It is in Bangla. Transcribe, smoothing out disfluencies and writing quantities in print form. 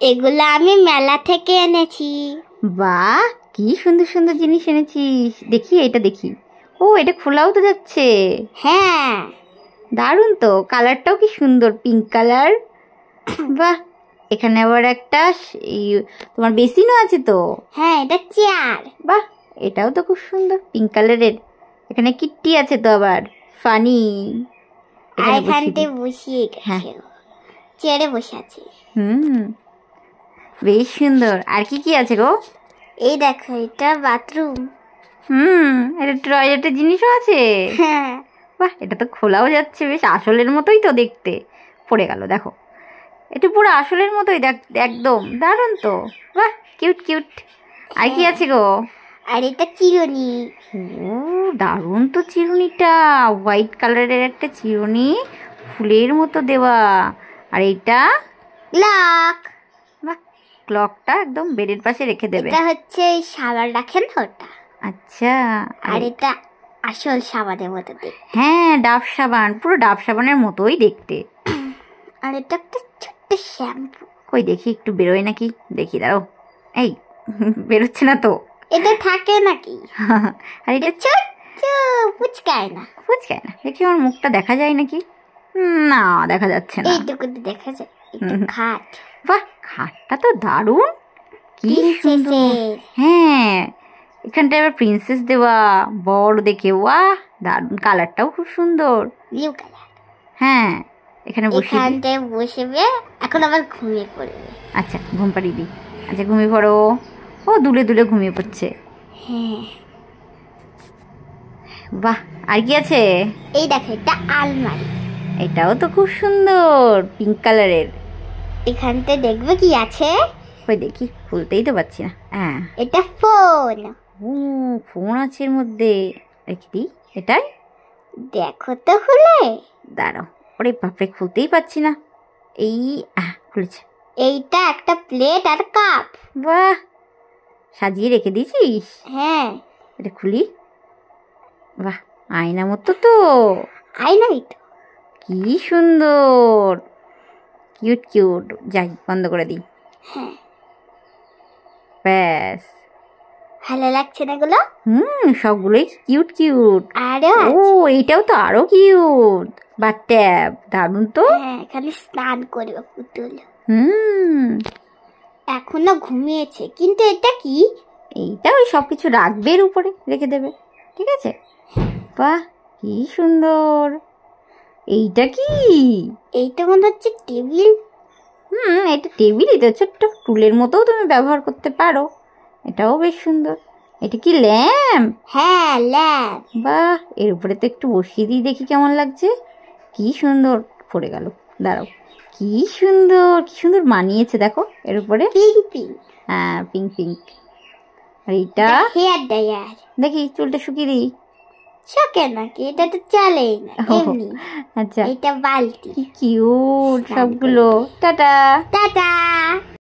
এগুলো আমি মেলা থেকে এনেছি। বাহ, কি সুন্দর সুন্দর জিনিস এনেছিস। দেখি এটা দেখি। ও, এটা খোলাও তো যাচ্ছে। হ্যাঁ, দারুণ তো, কালারটাও কি সুন্দর, পিঙ্ক কালার। বাহ, এখানে আবার একটা তোমার বেসিনও আছে তো। হ্যাঁ, এটা চেয়ার। বাহ, এটাও তো খুব সুন্দর, পিঙ্ক কালারের। এখানে কিট্টি আছে তো আবার, ফানি। আর এখানটায় বসিয়ে গেছে, চেয়ারে বসে আছে। বেশ সুন্দর। আর কি কি আছে গো? এই দেখো, এটা বাথরুম। এটা টয়লেটের জিনিসও আছে। হ্যাঁ। বাহ, এটা তো খোলাও যাচ্ছে, বেশ আসলের মতোই তো দেখতে। পড়ে গেল, দেখো। এটা পুরো আসলের মতোই একদম দারুণ তো। বাহ, কিউট কিউট। আর কি আছে গো? আর এটা চিরুনি। ও, দারুণ তো চিরুনিটা, হোয়াইট কালারের একটা চিরুনি, ফুলের মতো দেওয়া। আর এইটা ক্লক। বাহ, ক্লকটা একদম বেডের পাশে রেখে দেবে। এটা হচ্ছে সাবান রাখেন ওটা। আচ্ছা। আর এটা আসল সাবানের মতো দেখতে। হ্যাঁ, ডাব সাবান, পুরো ডাব সাবানের মতোই দেখতে। আর এটা একটা ছোট্ট শ্যাম্পু। কই দেখি, একটু বেরোয় নাকি, দেখি, দাঁড়াও। এই, বেরোচ্ছে না তো। এটা থাকে নাকি? আর এটা ছোট্ট ফুচকায় না। ফুচকায় না, দেখি আমার মুখটা দেখা যায় নাকি। না, দেখা যাচ্ছে না। এইটুকু দেখা যায়। এটা খাট। বাহ, খাটটা তো দারুণ, কি সুন্দর। হ্যাঁ, এখানটা এবার প্রিন্সেস দেওয়া, বড় দেখে। বাহ, দারুণ, কালারটাও খুব সুন্দর, ব্লু কালার। হ্যাঁ, এখানে এখানটায় বসবে। এখন আবার ঘুমিয়ে পড়বে। আচ্ছা, ঘুম পাড়িয়ে দিই। আচ্ছা, ঘুমিয়ে পড়ো। ও, দুলে দুলে ঘুমিয়ে পড়ছে। হ্যাঁ। বাহ, আর কি আছে? এই দেখো, এটা আলমারি। এটাও তো খুব সুন্দর, পিঙ্ক কালারের। এখানটায় দেখবে কি আছে। ওই দেখি, খুলতেই তো পারছি না। হ্যাঁ, এটা ফোন। ও, ফোন আছে এর মধ্যে, রেখে দিই। এটাই দেখো তো খুলে। দাঁড়াও, ওরে বাপরে, খুলতেই পারছি না। এই, খুলেছে। এইটা একটা প্লেট আর কাপ। বাহ, সাজিয়ে রেখে দিয়েছিস। হ্যাঁ। এটা খুলি। বাহ, আয়না মতো তো। আয়নাই তো। কি সুন্দর, কিউট কিউট। যাই, বন্ধ করে দিই। হ্যাঁ, ব্যাস। ভালো লাগছে না এগুলো? সবগুলোই কিউট কিউট। আরো ও, এইটাও তো আরো কিউট, বাথট্যাব, দারুণ তো। হ্যাঁ, এখানে স্নান করবে পুতুল। এখনো ঘুমিয়েছে, কিন্তু এটা কি? এইটা ওই সবকিছু রাখবে, এর উপরে রেখে দেবে, ঠিক আছে। বাহ, কি সুন্দর। এইটা কি? এইটা মনে হচ্ছে টেবিল। এটা টেবিলই তো, ছোট্ট টুলের মতোও তুমি ব্যবহার করতে পারো। এটাও বেশ সুন্দর। এটা কি ল্যাম্প? হ্যাঁ, ল্যাম্প। বাহ, এর উপরে তো একটু বসিয়ে দিই, দেখি কেমন লাগছে। কি সুন্দর, পড়ে গেল, দাঁড়াও। কি সুন্দর, কি সুন্দর মানিয়েছে, দেখো এর উপরে। Pink pink. হ্যাঁ, পিঙ্ক পিঙ্ক। আর এইটা হেয়ার ড্রায়ার। দেখি, চুলটা শুকিয়ে দিই। শোকে নাকি? এটা তো চলেই না এমনি। আচ্ছা, এটা বালতি। কি কিউট সবগুলো। Tata tata.